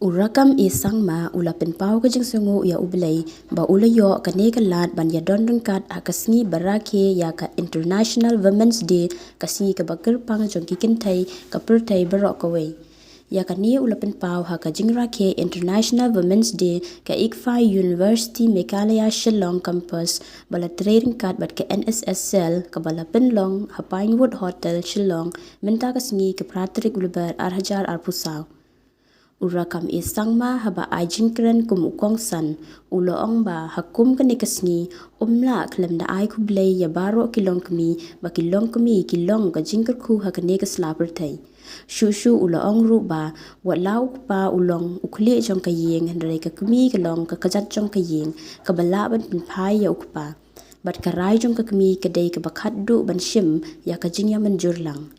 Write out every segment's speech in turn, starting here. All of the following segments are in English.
Rakkam is Sangma ulapen pau ke jeng sungu ya ublei ba ulayo kane kalat ban ya dondongkat akasngi barake ya ka International Women's Day kasngi ka bakir pang jong kikentai ka pertai barok away ya kane ulapen pau ha ka jingrake International Women's Day ka ICFAI University Meghalaya Shillong campus bala training kat bat ka NSS cell ka bala penlong ha Pinewood Hotel Shillong menta kasngi ka pratrik ulbar arhajar arpusaw Rakkam is Sangma haba ajingkren kumukong san ulo ong ba hakum kanikasngi umla klem na ay kublay ya baro kilong kmi ba kilong kilong ka jingker ku hakanikas lapertay shushu ulo ong ru ba walaw pa ulong ukli jong kaying Hynrei ka Kmie kalong ka kajat jong kaying kabalaban pinpay ya ukpa bat karay jong ka Kmie kaday ka bakaddu ban shim ya kajinya manjur lang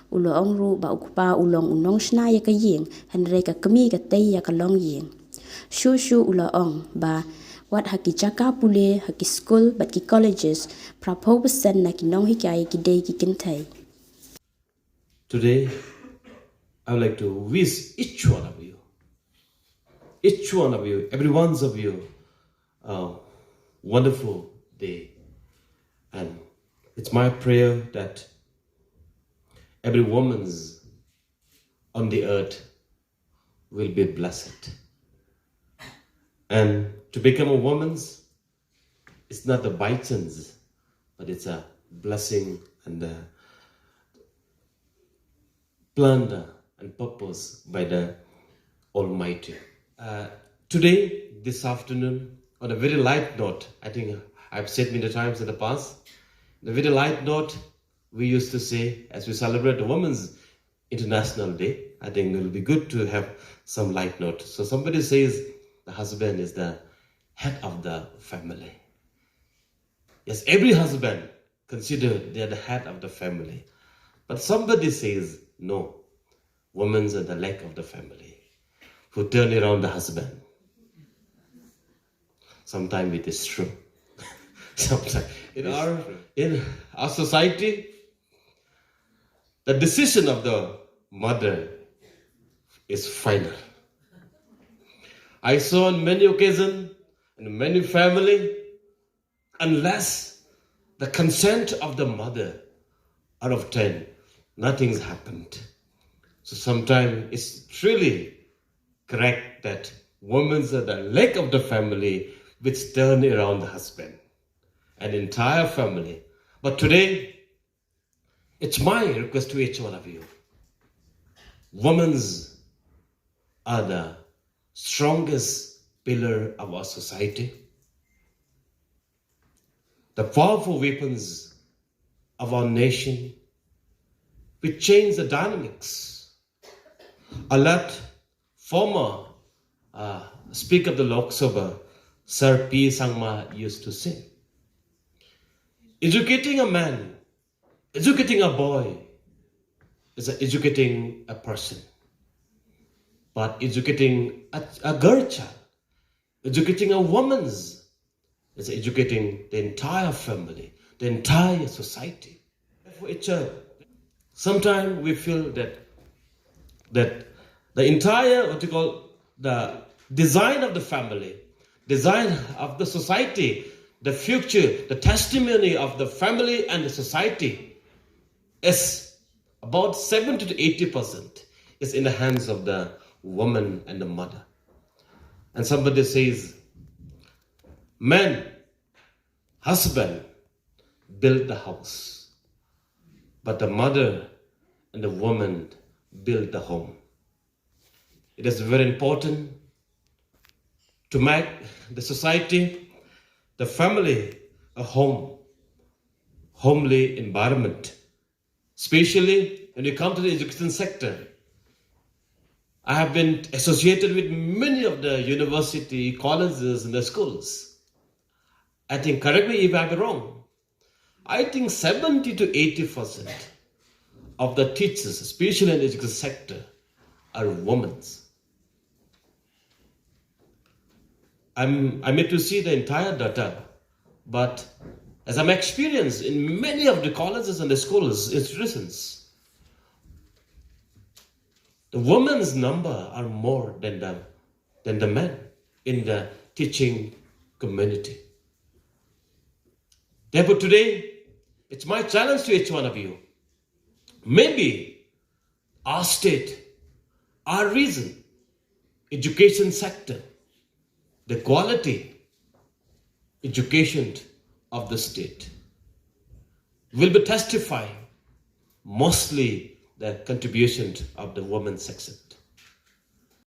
ulo ong ru ba ukpa ulong Nongshna Ïing Hynrei ka Kmie ka tay ya kalong ying shushu ulo ong ba wat haki chaka pule haki school bat ki colleges prapo besen na kinong hikay ki day ki kintay. Today I would like to wish each one of you, every one of you, a wonderful day, and it's my prayer that every woman's on the earth will be blessed. And to become a woman's, it's not a by chance, but it's a blessing and a planned and purpose by the Almighty. Today, this afternoon, on a very light note, I think I've said many times in the past, the very light note, we used to say, as we celebrate the Women's International Day, I think it will be good to have some light note. So somebody says the husband is the head of the family. Yes, every husband consider they are the head of the family. But somebody says, no, women are the leg of the family, who turn around the husband. Sometimes it is true. Sometimes in our society, the decision of the mother is final. I saw on many occasions, in many families, unless the consent of the mother out of 10, nothing's happened. So sometimes it's really correct that women are the leg of the family which turn around the husband, an entire family. But today, it's my request to each one of you. Women are the strongest pillar of our society. The powerful weapons of our nation which change the dynamics. A lot former Speaker of the Lok Sabha, Sir P. Sangma used to say, educating a man, educating a boy is educating a person. But educating a girl child, educating a woman is educating the entire family, the entire society. For a child, sometimes we feel that the entire, the design of the family, design of the society, the future, the testimony of the family and the society is about 70 to 80% is in the hands of the woman and the mother. And somebody says, man, husband, build the house, but the mother and the woman build the home. It is very important to make the society, the family, a home, homely environment. Especially when you come to the education sector. I have been associated with many of the university, colleges, and the schools. I think, correct me if I'm wrong, I think 70 to 80% of the teachers, especially in the education sector, are women. I'm yet to see the entire data, but as I'm experienced in many of the colleges and the schools, institutions, the women's number are more than the than the men in the teaching community. Therefore, today, it's my challenge to each one of you. Maybe our state, our region, education sector, the quality education of the state will be testifying mostly the contribution of the women section.